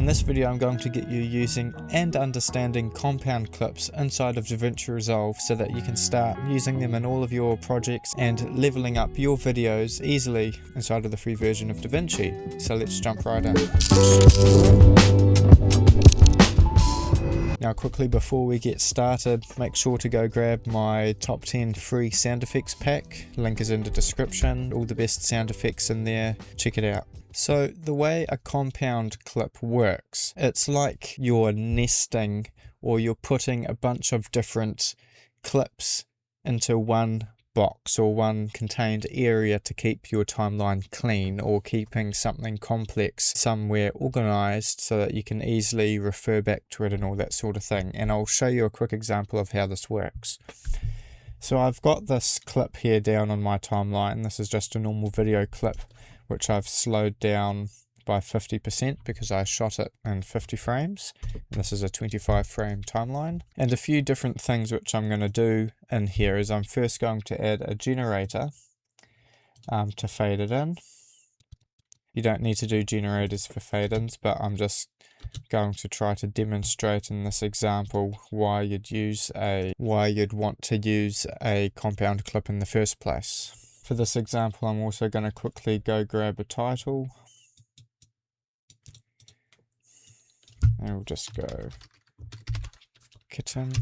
this video I'm going to get you using and understanding compound clips inside of Davinci Resolve so that you can start using them in all of your projects and leveling up your videos easily inside of the free version of Davinci. So let's jump right in. Now quickly before we get started, make sure to go grab my top 10 free sound effects pack. Link is in the description, all the best sound effects in there, check it out. So the way a compound clip works, it's like you're nesting or you're putting a bunch of different clips into one box or one contained area to keep your timeline clean, or keeping something complex somewhere organized so that you can easily refer back to it and all that sort of thing. And I'll show you a quick example of how this works. So I've got this clip here down on my timeline. This is just a normal video clip which I've slowed down by 50% because I shot it in 50 frames. And this is a 25 frame timeline. And a few different things which I'm going to do in here is I'm first going to add a generator to fade it in. You don't need to do generators for fade-ins, but I'm just going to try to demonstrate in this example why you'd want to use a compound clip in the first place. For this example, I'm also going to quickly go grab a title. And we'll just go kitten.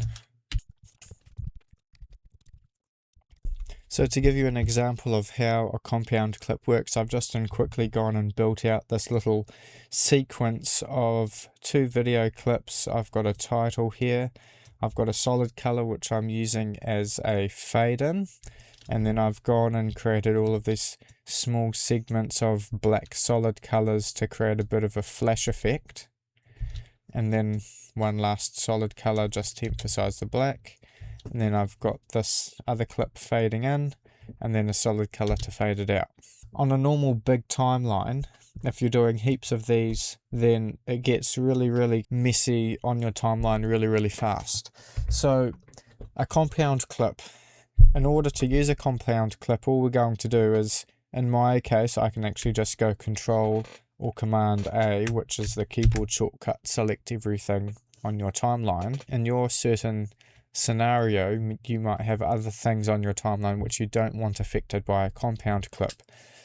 So to give you an example of how a compound clip works, I've just quickly gone and built out this little sequence of 2 video clips. I've got a title here. I've got a solid color which I'm using as a fade in. And then I've gone and created all of these small segments of black solid colors to create a bit of a flash effect. And then one last solid color just to emphasize the black. And then I've got this other clip fading in, and then a solid color to fade it out. On a normal big timeline, if you're doing heaps of these, then it gets really messy on your timeline really fast. So a compound clip, in order to use a compound clip, all we're going to do is, in my case, I can actually just go Control or Command A, which is the keyboard shortcut, select everything on your timeline. In your certain scenario, you might have other things on your timeline which you don't want affected by a compound clip.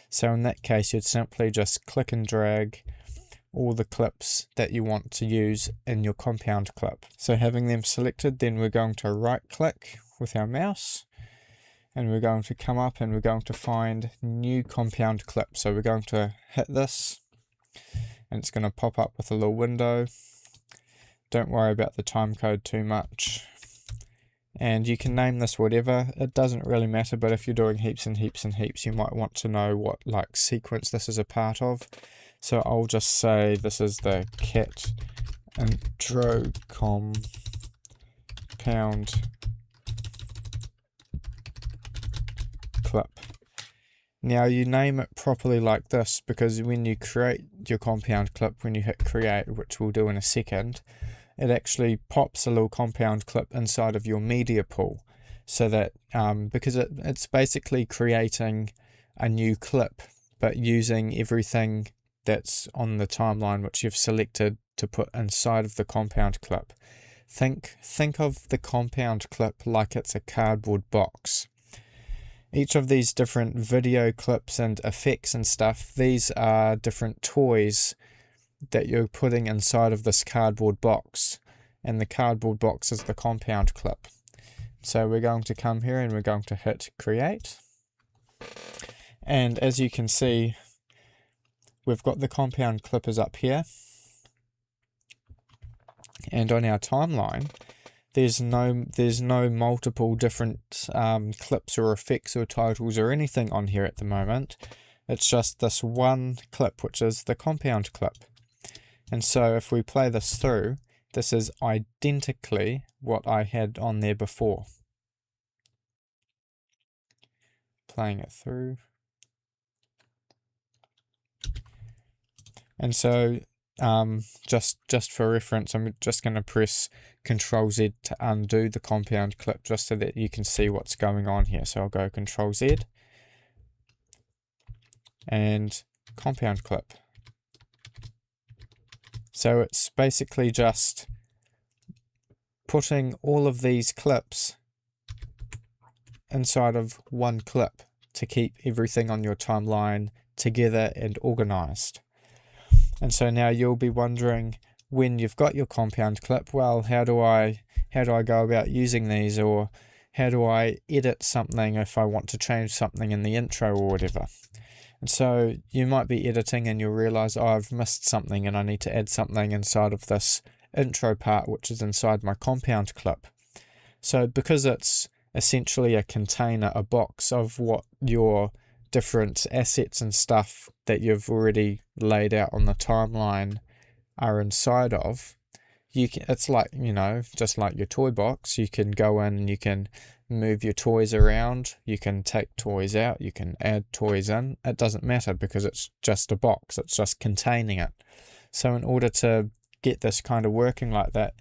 So in that case, you'd simply just click and drag all the clips that you want to use in your compound clip. So having them selected, then we're going to right click with our mouse, and we're going to come up and we're going to find new compound clip. So we're going to hit this, and it's going to pop up with a little window. Don't worry about the time code too much. And you can name this whatever, it doesn't really matter, but if you're doing heaps and heaps and heaps, you might want to know what like sequence this is a part of. So I'll just say this is the cat intro compound clip. Now you name it properly like this, because when you create your compound clip, when you hit create, which we'll do in a second, it actually pops a little compound clip inside of your media pool, so that because it's basically creating a new clip but using everything that's on the timeline which you've selected to put inside of the compound clip. Think of the compound clip like it's a cardboard box. Each of these different video clips and effects and stuff, these are different toys that you're putting inside of this cardboard box, and the cardboard box is the compound clip. So we're going to come here and we're going to hit create, and as you can see, we've got the compound clip is up here, and on our timeline there's no multiple different clips or effects or titles or anything on here at the moment. It's just this one clip, which is the compound clip. And so if we play this through, this is identically what I had on there before. Playing it through. And so just for reference, I'm just going to press Control Z to undo the compound clip, just so that you can see what's going on here. So I'll go Control Z and compound clip. So it's basically just putting all of these clips inside of one clip to keep everything on your timeline together and organized. And so now you'll be wondering, when you've got your compound clip, well, how do I go about using these, or how do I edit something if I want to change something in the intro or whatever? And so you might be editing and you'll realize, oh, I've missed something and I need to add something inside of this intro part, which is inside my compound clip. So because it's essentially a container, a box of what your different assets and stuff that you've already laid out on the timeline are inside of, it's like, just like your toy box. You can go in and you can move your toys around, you can take toys out, you can add toys in. It doesn't matter because it's just a box, it's just containing it. So in order to get this kind of working like that,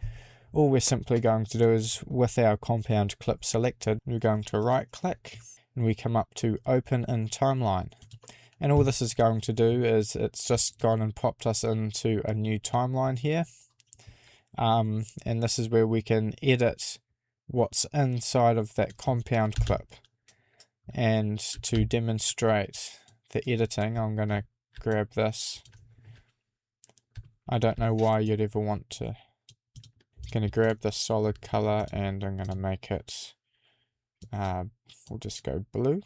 all we're simply going to do is, with our compound clip selected, we're going to right click and we come up to open in timeline. And all this is going to do is, it's just gone and popped us into a new timeline here. And this is where we can edit what's inside of that compound clip. And to demonstrate the editing, I'm going to grab this. I don't know why you'd ever want to. Going to grab this solid color and I'm going to make it, we'll just go blue.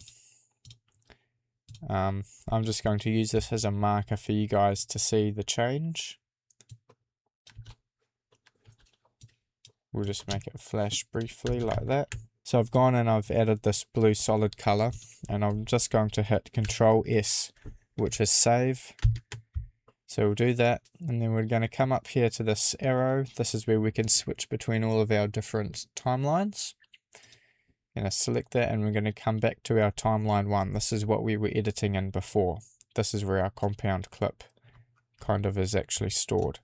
I'm just going to use this as a marker for you guys to see the change. We'll just make it flash briefly like that. So I've gone and I've added this blue solid color, and I'm just going to hit Control S, which is save. So we'll do that, and then we're going to come up here to this arrow. This is where we can switch between all of our different timelines. I'm going to select that, and we're going to come back to our timeline 1. This is what we were editing in before. This is where our compound clip kind of is actually stored.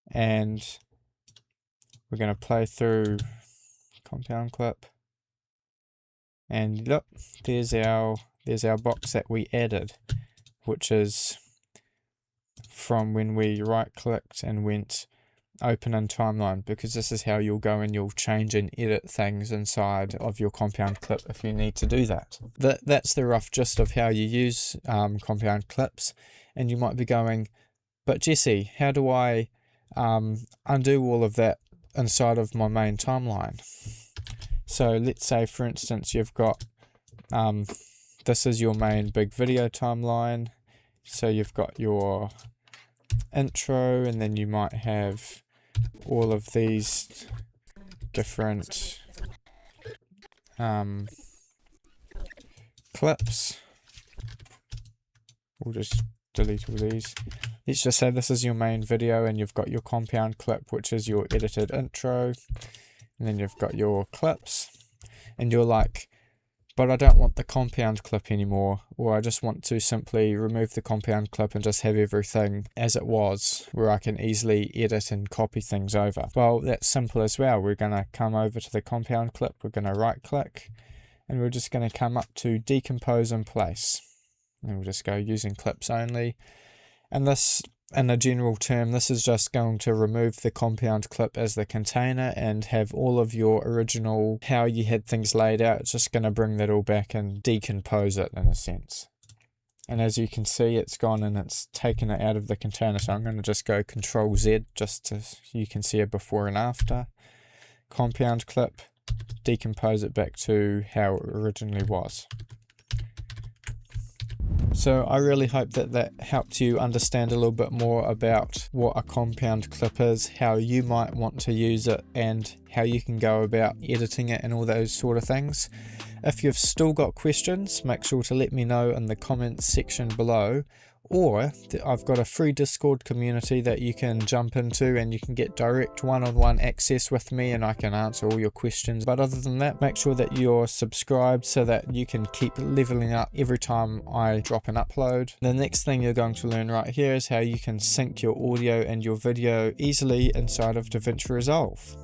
And we're going to play through compound clip, and look, there's our box that we added, which is from when we right clicked and went open in timeline, because this is how you'll go and you'll change and edit things inside of your compound clip if you need to do that. That's the rough gist of how you use compound clips. And you might be going, but Jesse, how do I undo all of that inside of my main timeline? So let's say, for instance, you've got this is your main big video timeline. So you've got your intro, and then you might have all of these different clips. We'll just delete all these. Let's just say this is your main video, and you've got your compound clip, which is your edited intro, and then you've got your clips, and you're like, but I don't want the compound clip anymore, or I just want to simply remove the compound clip and just have everything as it was, where I can easily edit and copy things over. Well, that's simple as well. We're going to come over to the compound clip, we're going to right click, and we're just going to come up to decompose in place. And we'll just go using clips only. And this, in a general term, this is just going to remove the compound clip as the container and have all of your original, how you had things laid out. It's just going to bring that all back and decompose it in a sense. And as you can see, it's gone and it's taken it out of the container. So I'm going to just go Control Z just so you can see a before and after. Compound clip, decompose it back to how it originally was. So I really hope that helped you understand a little bit more about what a compound clip is, how you might want to use it, and how you can go about editing it and all those sort of things. If you've still got questions, make sure to let me know in the comments section below. Or I've got a free Discord community that you can jump into, and you can get direct one-on-one access with me, and I can answer all your questions. But other than that, make sure that you're subscribed so that you can keep leveling up every time I drop an upload. The next thing you're going to learn right here is how you can sync your audio and your video easily inside of Davinci Resolve.